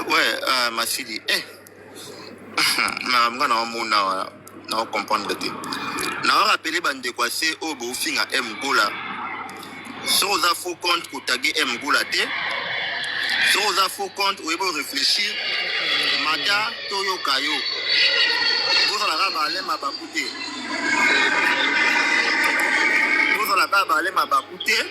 Ouais, Masidi. Na comprendre te. Na rappeler bande quoi c'est au bofinga Mgola. Sans à faux compte pour taguer Mgola te. Sans à faux compte ou ebo réfléchir. Mata toyo kayo. Vous allez rabaler ma bakute. Vous allez rabaler ma bakute.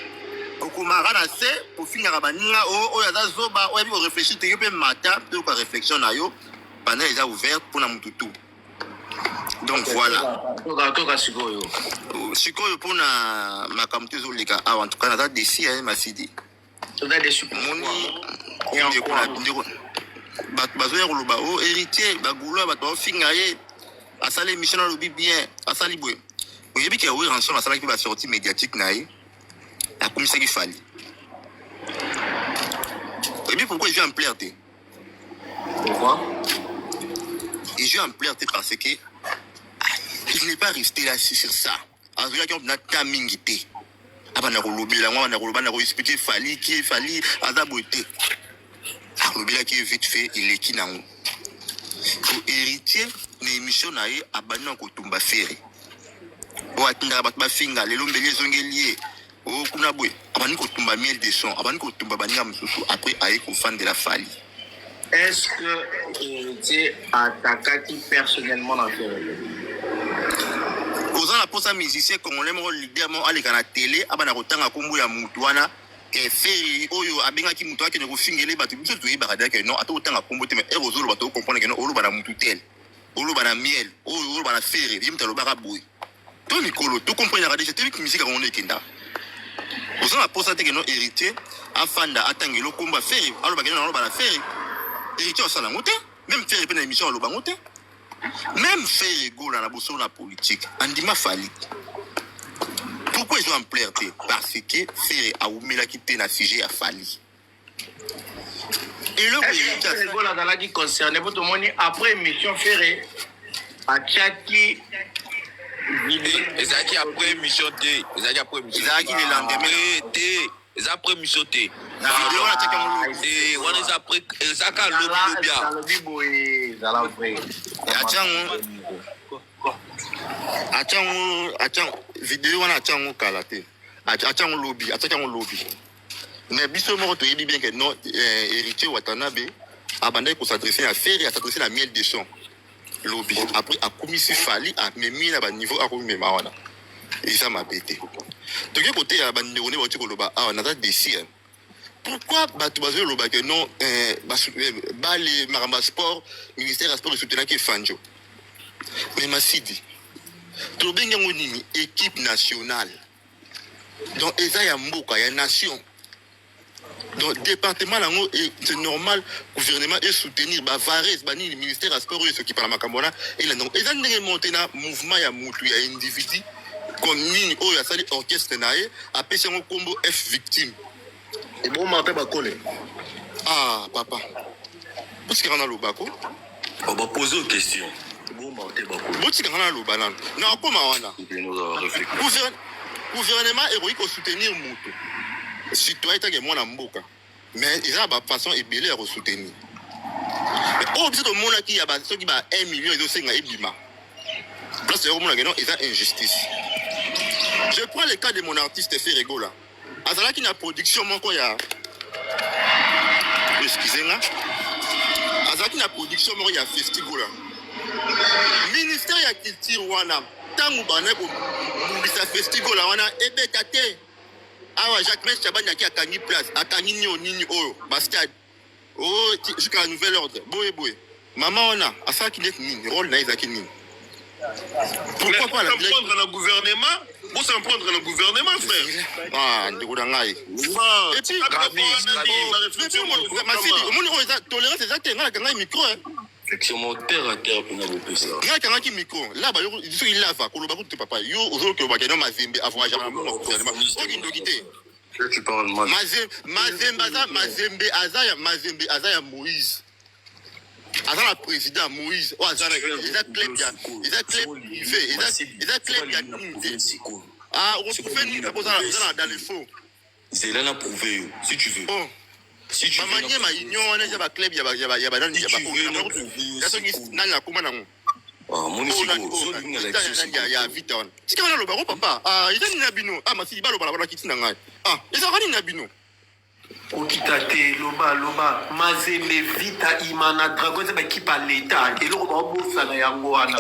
Okumara na se pour finir rabaninga o ya zoba o ebo réfléchir te pe mata to ka réflexion na yo. Pendant les a ouvert pour na mututu. Donc voilà. Sikoyo pour na makamte zolika en tout cas na desi Masidi. Tu as des super. Bazoya koloba o héritier bagula bato finga ye asale mission na lobi bien asali boy. Oyebi ki awi rançon asala ki ba sortie médiatique na ye. La commissaire qui fallait. Oyebi pourquoi il joue en plerte? Pourquoi? Il joue en plerte parce que il n'est pas resté là sur ça. En tout cas, on a tamingité. Abana kolobi la moi na koloba na ko expliquer fali qui fali azaboté. Kolobi qui vite fait il est qui nango. Pour héritier na émission na ye abana ko tumba fere. O atinda ba finga lelo mbele zongelier. O kuna boy abani ko tumba miel de son abani ko tumba bania mususu après aye ko fan de la fali. Est-ce que héritier attaqué personnellement dans le Kozan la posa musicien congolais mo leader mo ali kana télé abana kotanga kombo ya mutu wana ke feri oyo abenga ki mutu akene ko fingele batu biso to yeba kada ke non ato kotanga kombo te mais erozolo bato comprendre ke non olo bana mutu tel olo bana miel olo bana feri yimta lo baka boy to mikolo to comprendre kada c'est lui qui musique on ekenda kozan la posa te ke non héritier afanda atangelo komba feri alo bakena olo bana feri héritier osala ngote même feri pe na émission alo bangote. Même faire égaux dans la bourse la politique, Andima Fali. Pourquoi ils ont en plaider? Parce que faire a oumé la quitter la sujet à Fali. Et le égaux dans la qui concerne pour tout le monde après émission ferré à Tchaki. Ezaki après émission T. Ezaki après émission. Ezaki le lendemain T. Ezaki après émission T. Na vidéo la tchaki mon et on est après Ezaka lobby lobby boy dans la vraie. Attends, vidéo on attend kalate. Attends lobby. Mais biso moko to yebi bien que non héritier Watanabe abandé pour s'adresser à faire et à s'adresser à la miel de son lobby. Après a commis si Fali a mis na ba niveau a commis mawana. Et ça m'a bêté. De quel côté a bandé on est au loba ah on a décidé. Pourquoi batu bazo loba que non les maramba sport ministère des sports de soutenir qui fanjo. Mais Masidi to benga nini équipe nationale. Donc eza ya mboka ya nation. Donc département lango c'est normal gouvernement et soutenir ba Vares bani le ministère des sports et ce qui parle makambona et là donc eza ndenge monter na mouvement ya mutu ya individu comme nini o ya sali orchestre nae a pêché un combo F victime. Et bon Martin Bakole. Ah papa. Parce qu'il y a le bako. On va poser une question. Bon Martin Bakole. Parce qu'il y a le banan. Non comment on a. Gouvernement héroïque au soutenir mutu. Citoyen ta que moi na mboka. Mais il y a ba façon ébélé à soutenir. Mais oh c'est au monde qui a ba ceux qui ba 1 million et 5 ebima. Parce que au monde non, il y a injustice. Je prends le cas de mon artiste Ferrego là. Azala qui na production mon ko ya. Excusez-moi. Azala qui na production mon ya festival là. Ministère ya culture wana tangu bana ko mbisa festival là wana ebetate. Awa Jacques Mèche Chabanya qui a kangi place, a kangi nini oyo, bastade. Oh, jusqu'à nouvel ordre. Boy. Maman on a, à ça qui n'est ni rôle na Isaac ni. Pourquoi pas la prendre le gouvernement? Vous s'en prendre le gouvernement, frère. Ah, ndikudangai. Et puis tolérance exacte ngala kangai micro hein. Section montaire à terre pour nous plus ça. Ngala kangai micro. Là ba yo il lava koloba ko te papa. Yo ozolo ke ba keno mazembe avant jamais gouvernement. Okindokité. Tu parles mal. Mazembe Azaya Moïse. Azala président Moïse. Oh Azala il a club privé. Il a club Ah, on peut faire une dans les faux. C'est là à prouver si tu veux. Oh. Si tu veux bamanie ma union wana ya ba club ya ba si tu veux notre vie ya soki nani akoma nango moni siko ya vita wana tika wana loba ko papa eza nini na bino masili baloba na kiti na ngai ezaka nini na bino okita te loba mazembe vita imana dragon eza bakipe ya leta eloko baobosana yango wana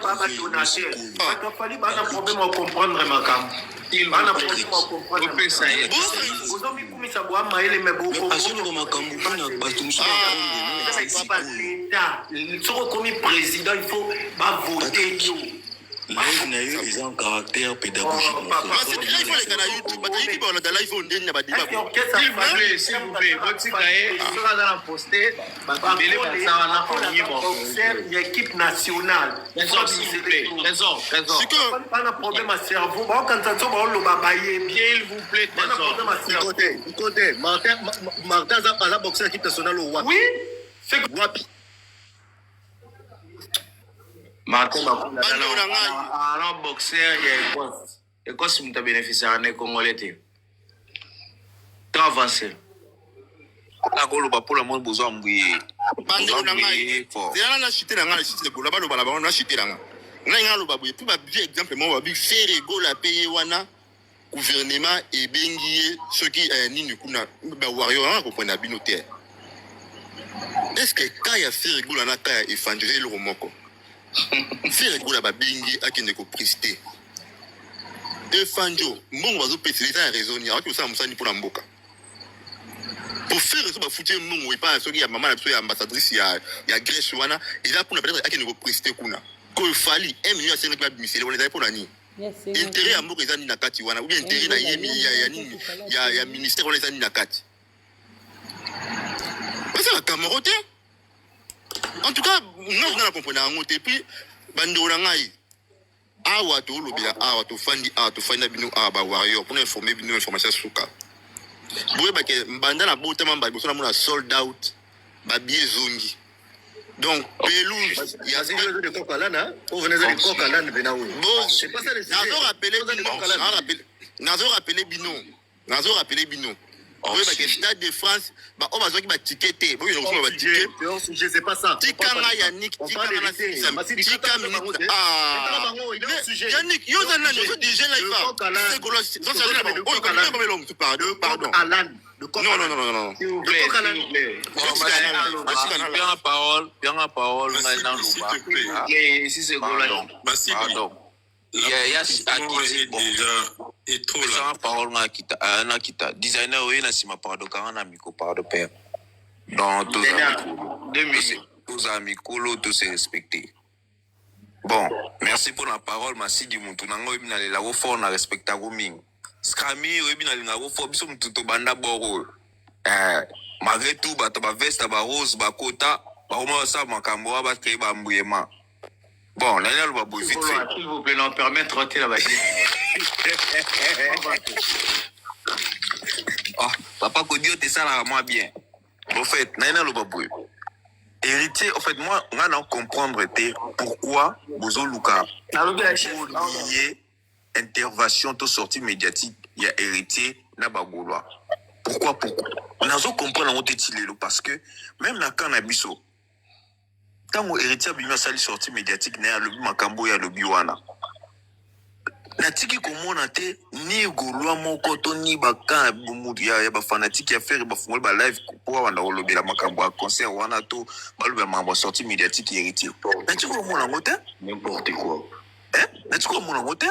badonateur bato afali bana problème ya comprendre makambo bana problème ya comprendre ozomikumisa boa mayele me basoloka makambo mpona bato mosusu leta soki okomi président il faut bavote yo live na yo eza en caractère pédagogique équipe nationale bana problème ya cerveau baokanisa so baoloba bayebi il vous plaît côté Martin aza boxeur équipe nationale au wapi oui c'est wapi Martin un boxeur et Écosse muta bénéficiaire ne congolais te temps avancé nakoloba mpo na moni bozwa mbwiye bandeko na ngai zela na chute na ngai na chute kola baloba na bango na chute na ngai ngai ngai loba boye puis ba bien exemple mo ba faire égola payer wana gouvernement ebengi ye soki nini kuna ba warrior na comprendre bino te est-ce que quand ya faire égola na ka évangile le moko faire égola ba bengi akende ko prester efanjo mbongo bazo pesa ça raison ya ko sa musani pour mboka pour faire ça ba foutre mbongo et pas soki ya maman na ya ambassadrice ya Grèce wana et là pour peut-être akende ko prester kuna ko fali 1 million c'est na bimisele on les pour nani intérêt ya mboka ezani na kati wana ou bien intérêt na yemi ya nini ya ministère on les ani na kati c'est la Cameroun en tout cas non na comprendre en côté puis bando na ngai awa to lobela awa to fandi bino ba warrior pour informer bino information suka boye ba ke mbanda na botama ba boso na mona sold out ba bie zongi donc pelouse il y a de Coca-Cola on venait de Coca-Cola bena oui c'est pas ça le nazo rappeler bino oui, parce que Stade de France, on va dire ticket. Oui, je sais pas ça. Tikanga Yannick, Tikanga Yannick, yo zana no déjà là il va. Pardon. Non. S'il vous plaît. Bien la parole, Si c'est Pardon. ya akiti déjà et trop là parole na kita designer oyo na sima pardon kanga na miko pardon père donc tous amis kolo tous se respecter. Bon, merci pour la parole merci du muntu nango ebina lela go fort na respecta go mingi scrami ebina linga go fort biso mutu to banda boro malgré tout bato ba veste ba rose ba kota ba oma sa makambo ba créer ba mbuyema. Bon, là, il va bouger vite fait. S'il vous plaît, non, permettre de la bâtisse. Ah, papa Kodio, t'es ça là, moi bien. En fait, là, il va bouger. Héritier, en fait, moi, on va comprendre pourquoi Bozo Luka lié intervention de sortie médiatique, il y a héritier, n'a pas gaulois. Pourquoi? On a comprendre parce que même dans le cannabis, tango héritier bima sali sortie médiatique na ya lobi makambo ya lobi wana natiki komona te ni golwa moko to ni baka bomudu ya ba fanatique ya faire ba fungol ba live pour wanda lobela makambo ya concert wana to ba lobi makambo sortie médiatique héritier natiki komona ngote n'importe quoi natiki komona ngote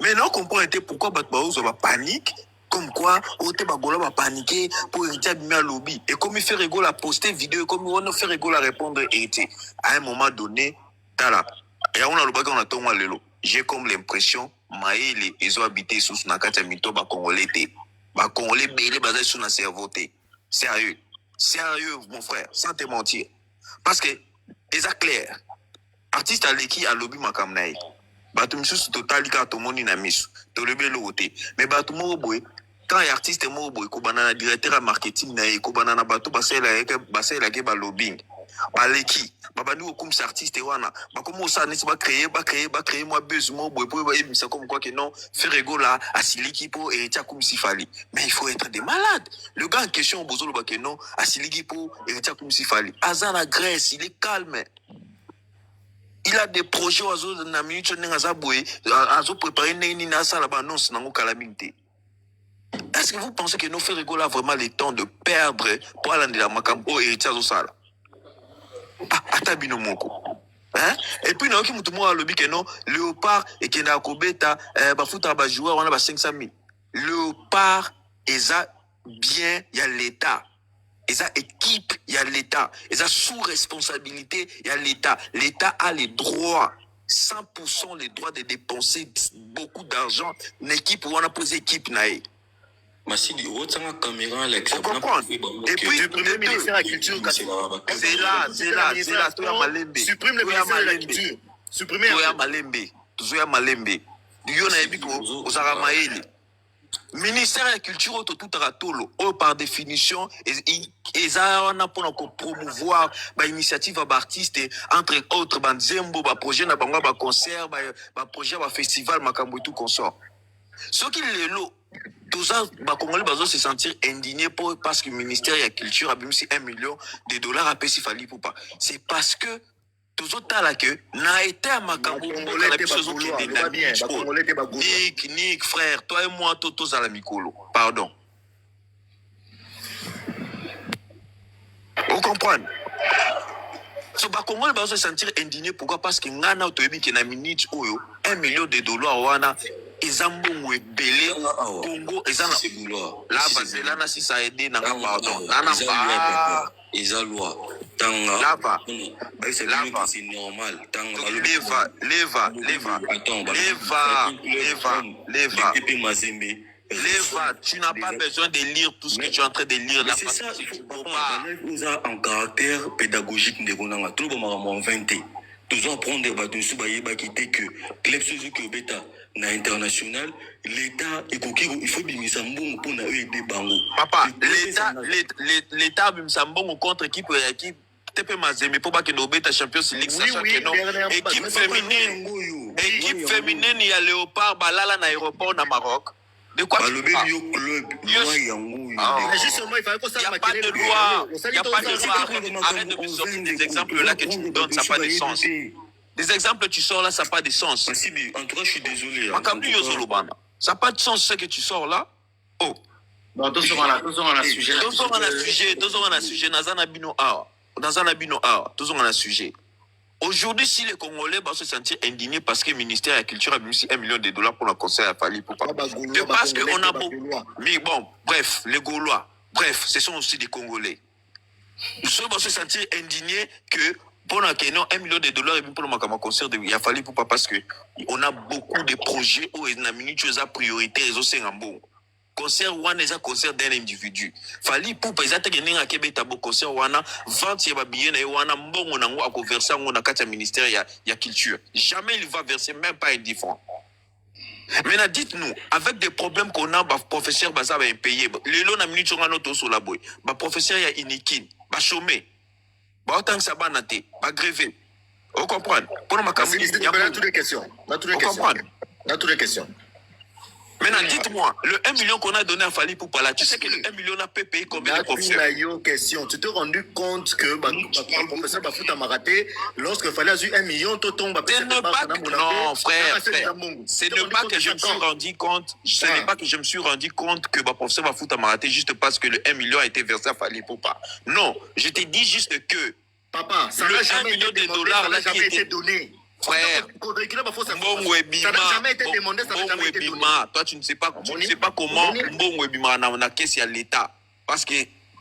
mais non comprendre te pourquoi ba ozo ba panique comme quoi ote bagola ba paniquer pour héritier bima lobby et comme il fait rigolo à poster vidéo comme on fait rigolo à répondre héritier à un moment donné tala et on a le bagage on a tonga lelo j'ai comme l'impression maïli ils ont habité sous na kati mito ba congolais belé basé sur na cerveau té sérieux mon frère sans te mentir parce que c'est clair artiste aleki a lobby makamnaï bato misusu totali ka to moni na misu to lebelo oté mais bato mo boy quand un artiste mobo et kobana directeur à marketing na e kobana na bato basela ke ba lobbying baleki babandi comme cet artiste wana ba comment ça ne pas créer moi besoin mobo pour ça comme quoi que non Ferrego là asiliki pour héritier comme s'il fallait mais il faut être des malades le gars en question bozolo ba que non asiliki pour héritier comme s'il fallait azana Grèce il est calme. Il a des projets oiseaux na minute n'engaza boy azo préparer nini na sala ba annonce nango calamité. Est-ce que vous pensez que nos Ferrego a vraiment le temps de perdre pour aller dans la macambo héritier au sala? Ah, atabino moko. Hein? Et puis na oki mutu mo alobi que non Léopard et que na kobeta ba futa ba joueur on a ba 500 000. Léopard eza bien il y a l'état. Ils ont équipe, il y a l'État. Ils ont sous responsabilité, il y a l'État. L'État a les droits, 100% les droits de dépenser beaucoup d'argent. Une équipe où on a posé équipe naïe. Massidi, où est-ce que caméra là? Vous comprenez? Et puis, le premier ministère de la Culture, c'est là, tout est malembe. Supprime le ministère de la Culture. Supprimez. Tout est malembe. Tout est malembe. Yo na ebiko, osara maele. Ministère de la Culture tout ratolo par définition ils ont pour promouvoir ba initiative ba artistes entre autres ba nzembo ba projet na bango ba concert ba projet ba festival makambo tout consort ce qui lelo tout ça ba congolais bazo se sentir indigné parce que le ministère de la Culture a bimisi $1 million à payer si fallait pour pas c'est parce que tous autres là que n'a été à makambo Nick frère toi et moi tous à la mikolo pardon vous comprenez so ba Congolais va se sentir indigné pourquoi parce que ngana otoyebi ke na minute oyo $1 million wana ezambongo ebele Congo ezana la bazela na si ça aider na pardon na ba eza loi tanga lava c'est normal tanga leva tu n'as pas besoin de lire tout ce que tu es en train de lire là c'est ça il faut pas en caractère pédagogique ndekonanga tout le monde 20 tous apprendre ba su ba yeba quitter que club sozo que beta na international l'état il faut bimisa mbongo pour na aider bango papa l'état bimisa mbongo contre équipe tepe mazembe pour pas que nos beta Champions League sachant que non équipe féminine il y a Léopard balala na aéroport na Maroc. De quoi tu parles? Il n'y a pas de loi. Il n'y a pas de loi. Arrête de me sortir des exemples là que tu me donnes, ça n'a pas de sens. Des exemples que tu sors là, ça n'a pas de sens. En tout cas, je suis désolé. Ça n'a pas de sens ce que tu sors là. Oh. Non, tous on a sujet. Sujet. Aujourd'hui, si les Congolais vont se sentir indignés parce que le ministère de la Culture a mis $1 million pour le concert à Fali Poupa. Parce qu'on a beaucoup. Mais bon, bref, les Gaulois, bref, ce sont aussi des Congolais. Nous vont se sentir indignés que pour $1 million et pour le concert de Fali Poupa parce qu'on a beaucoup de projets où il y a une priorité et aussi un bon. Concert wana eza concert d'un individu fali poupa ezate keninga kebeta bo concert wana vente ya billet na wana mbongo nango akoverser ngo na kati ya ministère ya culture jamais il va verser même pas un franc. Maintenant dites-nous avec des problèmes qu'on a ba professeur baza ba impayé lelo na minute ngano to so la boy ba professeur ya inikin ba chômé ba otang sabana te ba grévé vous comprenez pour ma campagne il y a toutes les questions dans toutes les questions. Maintenant, dites-moi, le 1 million qu'on a donné à Fali Poupa là, tu sais que le 1 million a payé combien de professeurs? Question. Tu t'es rendu compte que le professeur Bafouta m'a raté lorsque Fali a eu 1 million, tout tombe. Non, frère. Ce n'est pas que je me suis rendu compte. Ce n'est pas que je me suis rendu compte que le professeur Bafouta m'a raté juste parce que le 1 million a été versé à Fali Poupa. Non, je te dis juste que papa, ça le 1 million de dollars là qui été donné. Frère, Mbongo Ebima, toi tu ne sais pas comment Mbongo Ebima na caisse à l'État parce que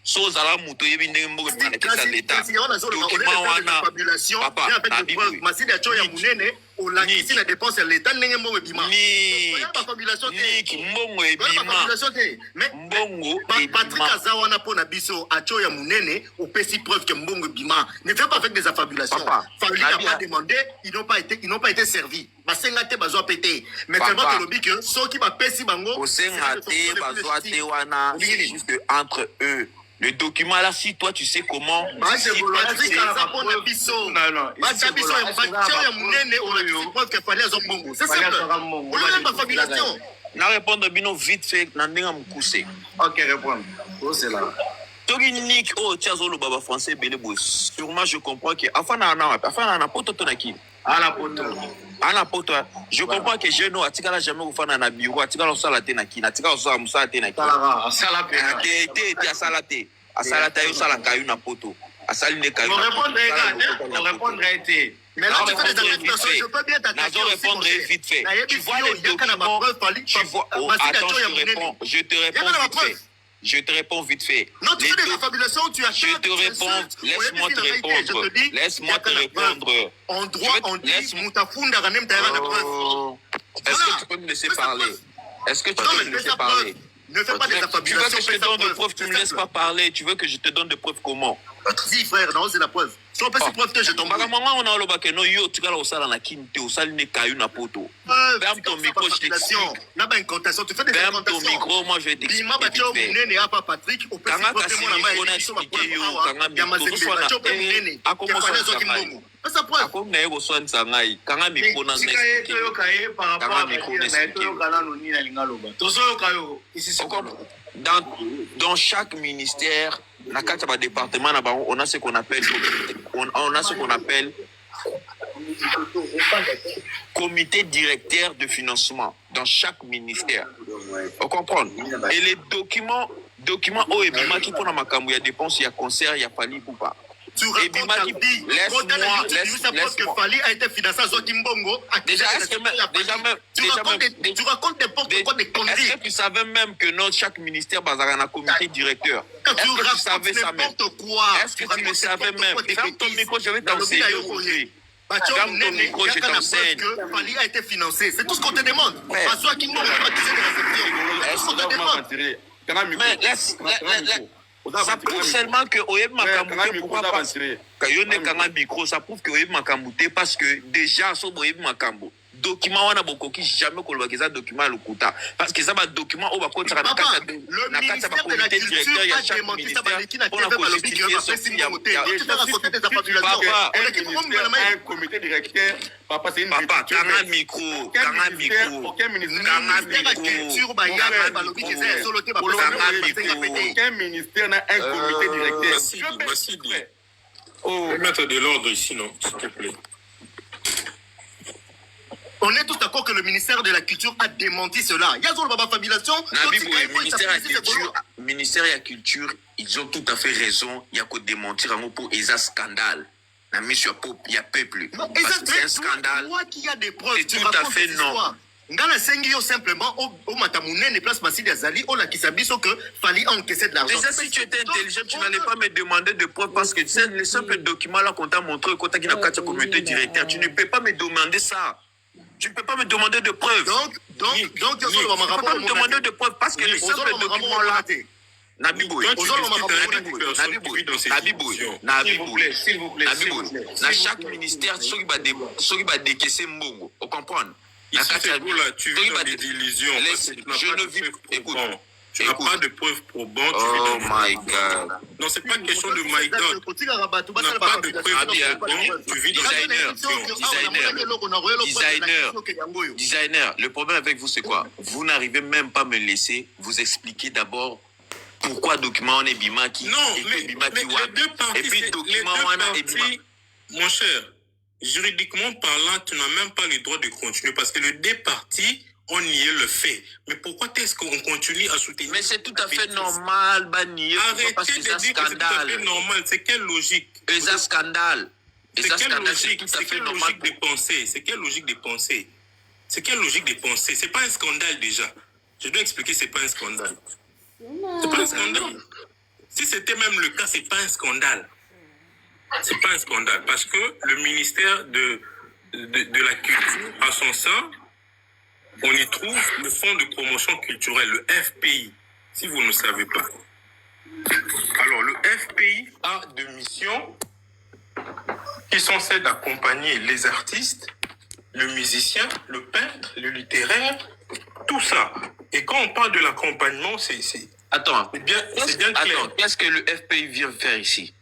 chose à la moto yebi ndenge Mbongo Ebima na caisse à l'État. Document wana population avec Masidi Acho ya munene olakisi na dépense ya l'État ndenge mbongo ebima. Nick, Oya bafabulation te. Nick, mbongo Oya ebima. bafabulation te. Mais Mbongo Patrick ebima. aza wana mpo na biso atio ya munene opesi preuve que mbongo ebima. Ne fais pas avec des affabulations. Papa, Fabuli n'a Nabia. pas demandé, ils n'ont pas été servis. Basenga te bazwa pété. Mais Papa. tellement que lobi que soki bapesi bango Kosenga te, bazwa te wana, c'est juste entre eux. Le document là, si toi tu sais comment, Bah, si c'est toi tu Patrick sais, aza mpo na biso. Non, non. Batia biso ya batio ya munene olakisi preuve que fallait azo mbongo. C'est simple. Olona bafabulation. na répondre bino vite fait na ndenga mukuse. Ok, réponds. Oh, c'est là. Toki Nick oh tia zolo baba français belé boss. Sûrement je comprends que afana na poto to na ki. À la poto. Ana poto. Je comprends que jeune atikala jamais ofana na bureau, atikala sala te na ki, atikala sala musala te na ki. Salara, Salapé. Te asala te. Asala te yo sala kayu na poto. Asali ne kayu. On répondrait, on répondrait, été. Mais là, tu fais des affabulations, je peux bien t'attaquer Nazo aussi. répondre vite fait. Tu vois les les documents. Tu vois, oh, attends, je te réponds vite fait. Je te réponds vite fait. Non, tu fais des affabulations, tu attaques. Je te réponds, laisse-moi te répondre. Laisse-moi te répondre. En droit, on dit, Moutafunda, Ranem, t'as de preuve. Est-ce que tu peux me laisser parler? Est-ce que tu peux me laisser parler? Ne fais pas des Tu veux affabulations. que je te donne des preuves, tu ne me laisses pas parler. Tu veux que je te donne des preuves comment? Si, frère, non, c'est la preuve. Si on peut se preuve, je tombe. Maman, on a le bac, non, yo, tu vas au salon à Kinte, au salon de Caillou na poto. Ferme ton micro, je t'explique. N'a pas une contation, tu fais des Ferme ton incantations. micro, moi je vais t'expliquer. Bima batio vite fait. munene hapa Patrick, au petit Kanga preuve kasi de mon micro amai, na ils sont ma expliquer yo, preuve. kanga Ya micro, mazembe, soit na- batio pe munene. Ako Ya mo fallait so zoki sangai. mbongo. C'est sa preuve. Ako na yego so nsangai, kanga micro na Sika expliquer. yeto yo kaye par rapport Kanga à micro Marie, na na yeto expliquer. yo kana noni na linga loba. Tozo yo kayo, ici c'est quoi? Dans chaque ministère, na kati ya département na bango, on a ce qu'on appelle comité directeur de financement dans chaque ministère. Vous comprenez? Et les documents OEBIMA qui font makambo, il y a dépenses, il y a concert, il y a Fali Poupa. Tu racontes ta vie. Laisse-moi. Que Fali a été financé à Zoki Mbongo. Déjà, est-ce que Tu racontes n'importe quoi des conneries. est-ce que tu savais même que chaque ministère bazar un comité directeur? Est-ce que tu savais ça même? Est-ce que tu le savais même? Ferme ton micro, je vais t'enseigner aujourd'hui. Ferme ton micro, je t'enseigne. Fali a été financé. C'est tout ce qu'on te demande. Ouais. À Zoki Mbongo, tu vas te faire des réceptions. C'est tout ce qu'on te demande. Mais laisse. Ça prouve seulement que Oyeb Makamouté, pourquoi pas? Quand il y a un micro, ça prouve que Oyeb Makamouté, parce que déjà, sur Oyeb Makambo, document, on a beaucoup qui jamais qu'on le voit, document le quota. Parce que ça va document, on va continuer à le ministère de la Culture a démenti ça, on a Un comité directeur, papa, c'est une Papa, kanga micro. Aucun ministère n'a un comité directeur. Oh, mettre de l'ordre ici, non, s'il te plaît. On est tous d'accord que le ministère de la Culture a démenti cela. Il y a une fabulation. Ministère de la Culture, ils ont tout à fait raison. Il y a qu'à démentir pour un scandale. Il y a peuple. C'est un scandale. C'est tout à fait non. Ngana sengi yo simplement au matamunene place Masidi Azali on a qui s'abisso que fallait encaisser de l'argent. Déjà si tu étais intelligent, tu n'allais pas me demander de preuves parce que c'est les simples documents là qu'on t'a montré quand tu as un comité directeur, tu ne peux pas me demander ça. Tu ne peux pas me demander de preuves. Donc tu ne peux pas me demander de preuves parce que les simples documents là Nabiboy, s'il vous plaît. dans chaque ministère, ceux qui va décaisser Mbongo, vous comprenez? Ici, c'est vous là, tu vis dans des illusions. Je ne vis. Écoute. Tu n'as pas de preuves probantes. Oh my God. Non, c'est pas une question de my God. Tu n'as pas de preuves probantes. Tu vis dans Designer, le problème avec vous, c'est quoi? Vous n'arrivez même pas à me laisser vous expliquer d'abord pourquoi document on est Bima qui. Non, mais les deux parties, et puis document on a Bima. Mon cher, juridiquement parlant, tu n'as même pas le droit de continuer parce que les deux parties ont nié le fait. Mais pourquoi est-ce qu'on continue à soutenir? Mais c'est tout à fait normal, nier. Arrêtez de dire que c'est tout à fait normal. C'est quelle logique? C'est un scandale. C'est quelle logique de penser? C'est quelle logique de penser? C'est quelle logique de penser? C'est pas un scandale déjà. Je dois expliquer, c'est pas un scandale. C'est pas un scandale. Si c'était même le cas, c'est pas un scandale. C'est pas un scandale parce que le ministère de de la culture, à son sein, on y trouve le Fonds de promotion culturelle, le FPI, si vous ne savez pas. Alors, le FPI a deux missions qui sont celles d'accompagner les artistes, le musicien, le peintre, le littéraire, tout ça. Et quand on parle de l'accompagnement, c'est Attends, bien clair. attends, qu'est-ce que le FPI vient faire ici?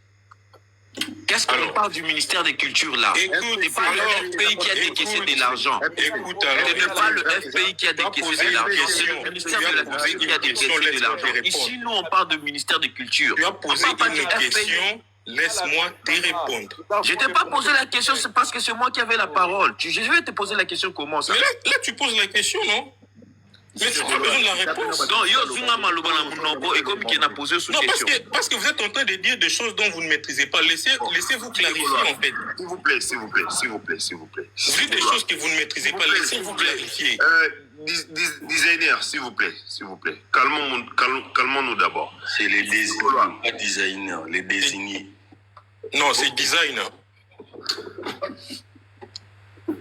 Qu'est-ce qu'on Alors, parle du ministère des Cultures là? Écoute, C'est pas alors, le FPI qui a décaissé de l'argent. Écoute, alors, Ce n'est pas le FPI qui a décaissé de l'argent, c'est le ministère de la Culture qui a décaissé de l'argent. Ici, nous, on parle de ministère de Culture. tu as On posé parle pas du une FPI. question, laisse-moi te répondre. Je t'ai pas posé la question, c'est parce que c'est moi qui avais la parole. Je vais te poser la question comment ça? Mais là, tu poses la question, non? Mais tu as besoin de la réponse. Non, yo, Zunga Maloba na Munoko, et comme qui a posé sous Non, question. parce que vous êtes en train de dire des choses dont vous ne maîtrisez pas. Laissez-vous clarifier, en fait. S'il vous plaît, s'il vous plaît, s'il vous plaît, s'il vous plaît. Vous dites des choses que vous ne maîtrisez pas. Laissez-vous clarifier. Designer, s'il vous plaît, s'il vous plaît. Calmons-nous d'abord. C'est les désignés, pas designers, les désignés. Non, c'est designer.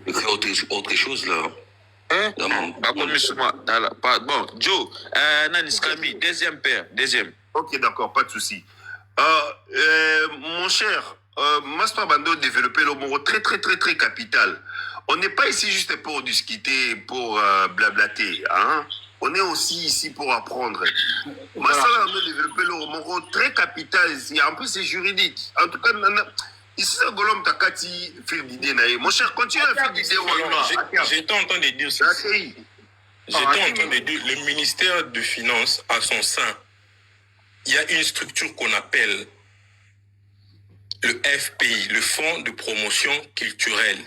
C'est autre chose là. Hein? Non, Bon, Joe, Naniskami, deuxième père, deuxième. Ok, d'accord, pas de souci. Mon cher, Master Bando développé le mot très, très, très, très capital. On n'est pas ici juste pour discuter, pour blablater. Hein? On est aussi ici pour apprendre. Master Bando développé le mot très capital ici. En plus, c'est juridique. En tout cas, ici, c'est Golom Takati, fil d'idée. Mon cher, continue à faire d'idée. J'étais en train de dire ça. J'étais en train de dire, le ministère de Finances, à son sein, il y a une structure qu'on appelle le FPI, le Fonds de promotion culturelle.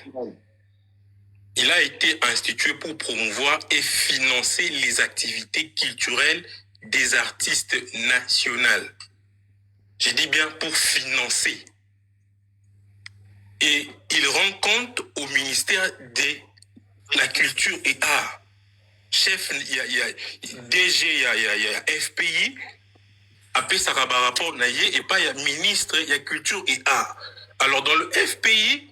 Il a été institué pour promouvoir et financer les activités culturelles des artistes nationaux. Je dis bien pour financer. Et il rend compte au ministère de la Culture et Art. Chef, il y a DG, il y a FPI, après ça va rapport naïe, et pas il y a ministre, il y a Culture et Art. Alors dans le FPI,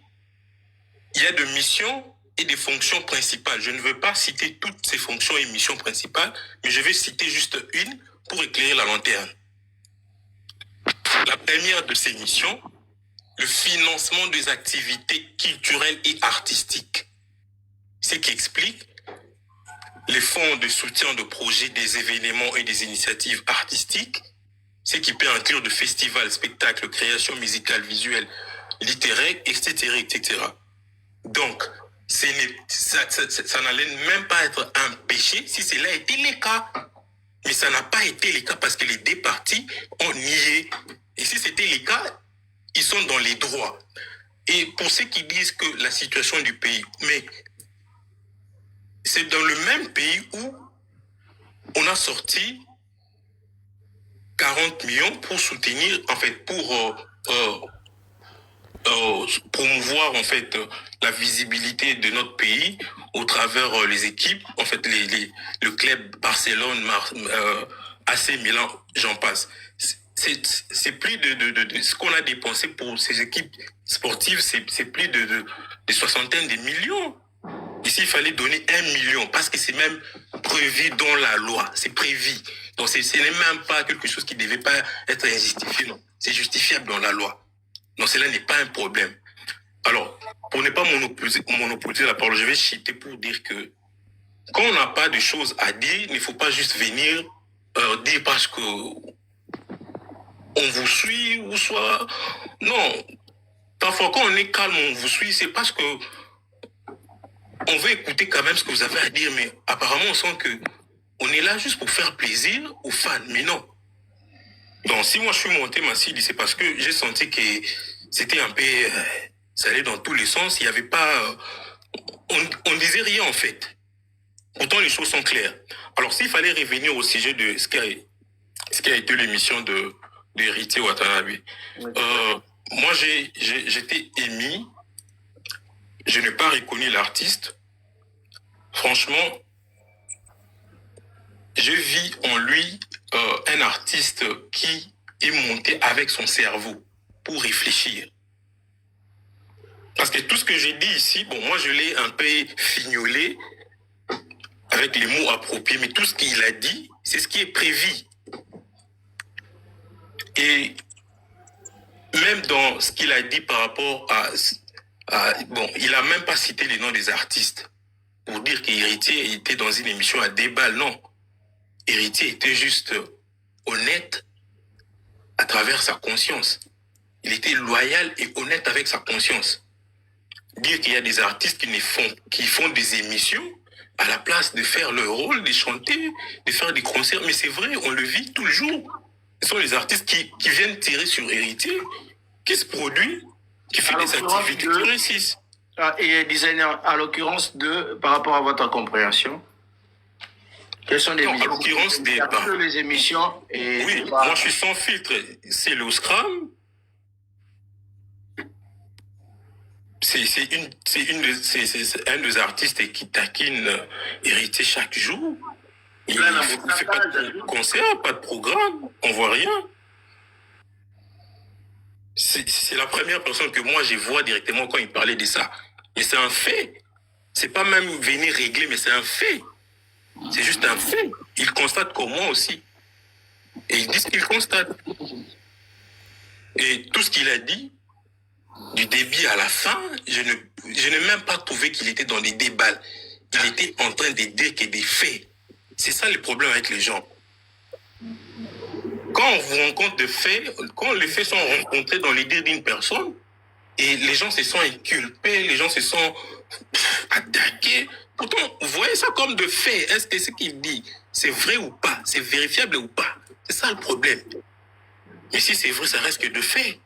il y a des missions et des fonctions principales. Je ne veux pas citer toutes ces fonctions et missions principales, mais je vais citer juste une pour éclairer la lanterne. La première de ces missions, le financement des activités culturelles et artistiques. Ce qui explique les fonds de soutien de projets, des événements et des initiatives artistiques, ce qui peut inclure de festivals, spectacles, créations musicales, visuelles, littéraires, etc., etc. Donc, ça n'allait même pas être un péché si cela était le cas. Mais ça n'a pas été le cas parce que les deux parties ont nié. Et si c'était le cas, ils sont dans les droits. Et pour ceux qui disent que la situation du pays, mais c'est dans le même pays où on a sorti 40 millions pour soutenir, en fait, pour promouvoir, en fait, la visibilité de notre pays au travers les équipes, en fait, le club Barcelone, AC Milan, j'en passe. C'est plus de ce qu'on a dépensé pour ces équipes sportives, c'est plus de soixantaine de millions. Ici, il fallait donner 1 million parce que c'est même prévu dans la loi, c'est prévu. Donc, ce n'est même pas quelque chose qui ne devait pas être injustifié, non. C'est justifiable dans la loi. Donc, cela n'est pas un problème. Alors, pour ne pas monopoliser la parole, je vais citer pour dire que quand on n'a pas de choses à dire, il ne faut pas juste venir dire parce que on vous suit ou soit... Non. Parfois, quand on est calme, on vous suit, c'est parce que on veut écouter quand même ce que vous avez à dire, mais apparemment, on sent que on est là juste pour faire plaisir aux fans, mais non. Donc, si moi je suis monté, Massidi, c'est parce que j'ai senti que c'était un peu... ça allait dans tous les sens, il n'y avait pas... on disait rien, en fait. Pourtant, les choses sont claires. Alors, s'il fallait revenir au sujet de ce qui a été l'émission de Héritier Watanabe, moi, j'étais émis. Je n'ai pas reconnu l'artiste. Franchement, je vis en lui un artiste qui est monté avec son cerveau pour réfléchir. Parce que tout ce que j'ai dit ici, bon, moi je l'ai un peu fignolé avec les mots appropriés, mais tout ce qu'il a dit, c'est ce qui est prévu. Et même dans ce qu'il a dit par rapport bon, il n'a même pas cité les noms des artistes pour dire qu'Héritier était dans une émission à débat. Non. Héritier était juste honnête à travers sa conscience. Il était loyal et honnête avec sa conscience. Dire qu'il y a des artistes qui font des émissions à la place de faire leur rôle, de chanter, de faire des concerts. Mais c'est vrai, on le vit tout le jour. Ce sont les artistes qui viennent tirer sur Héritier, qui se produit, qui fait des activités qui réussissent. Et designer, à l'occurrence par rapport à votre compréhension, quelles sont les émissions? À l'occurrence des les émissions et oui, moi je suis sans filtre. C'est le Scrum. C'est un des artistes qui taquine Héritier chaque jour. Il ne fait pas de concert, pas de programme, on voit rien. C'est la première personne que moi je vois directement quand il parlait de ça. Mais c'est un fait. C'est pas même venir régler, mais c'est un fait. C'est juste un fait. Il constate comme moi aussi. Et il dit ce qu'il constate. Et tout ce qu'il a dit, du début à la fin, je n'ai même pas trouvé qu'il était dans des débats. Il était en train de dire que des faits. C'est ça le problème avec les gens. Quand on vous rencontre des faits, quand les faits sont rencontrés dans l'idée d'une personne, et les gens se sont inculpés, les gens se sont attaqués. Pourtant, vous voyez ça comme de faits. Est-ce que ce qu'il dit, c'est vrai ou pas? C'est vérifiable ou pas? C'est ça le problème. Mais si c'est vrai, ça reste que de faits.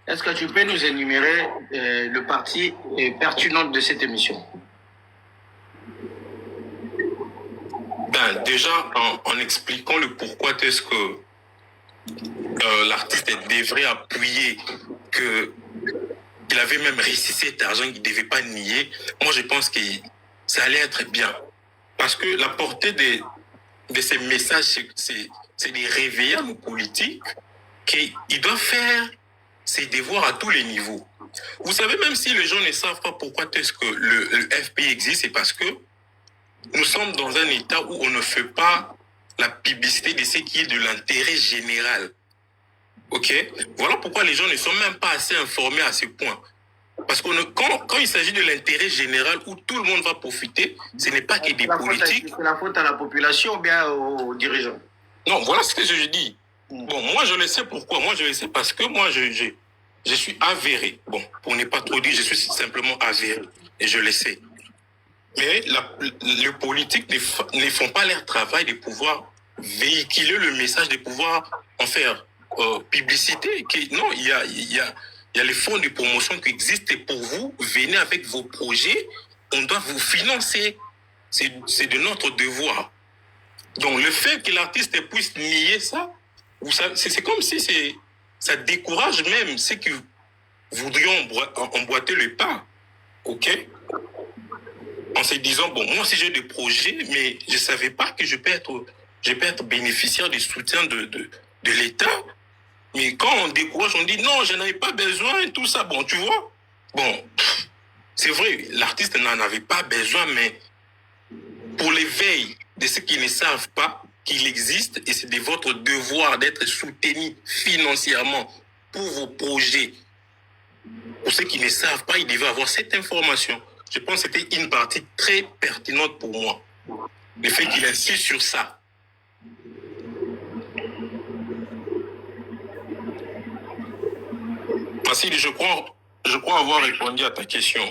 Est-ce que tu peux nous énumérer le parti pertinent de cette émission? Ben, déjà, en expliquant le pourquoi est-ce que l'artiste devrait appuyer qu'il avait même réussi cet argent qu'il ne devait pas nier, moi je pense que ça allait être bien. Parce que la portée de ces messages, c'est de réveiller nos politiques qu'ils doivent faire ses devoirs à tous les niveaux. Vous savez, même si les gens ne savent pas pourquoi est-ce que le FPI existe, c'est parce que nous sommes dans un état où on ne fait pas la publicité de ce qui est de l'intérêt général. Ok? Voilà pourquoi les gens ne sont même pas assez informés à ce point. Parce que quand il s'agit de l'intérêt général où tout le monde va profiter, ce n'est pas que des politiques. C'est la faute à la population ou bien aux dirigeants? Non, voilà ce que je dis. Bon, moi je le sais pourquoi. Moi je le sais parce que moi je suis avéré. Bon, pour ne pas trop dire, je suis simplement avéré. Et je le sais. Mais les politiques ne font pas leur travail de pouvoir véhiculer le message, de pouvoir en faire publicité. Non, il y a les fonds de promotion qui existent et pour vous, venez avec vos projets, on doit vous financer. C'est de notre devoir. Donc le fait que l'artiste puisse nier ça, c'est comme si ça décourage même ceux qui voudrions emboîter le pas. Ok? En se disant, bon, moi, si j'ai des projets, mais je ne savais pas que je peux être bénéficiaire du soutien de l'État. Mais quand on décourage, on dit, non, je n'en avais pas besoin et tout ça. Bon, tu vois, bon, c'est vrai, l'artiste n'en avait pas besoin, mais pour l'éveil de ceux qui ne savent pas qu'il existe, et c'est de votre devoir d'être soutenu financièrement pour vos projets. Pour ceux qui ne savent pas, ils devaient avoir cette information. Je pense que c'était une partie très pertinente pour moi. Le fait qu'il insiste sur ça. Facile, je crois avoir répondu à ta question.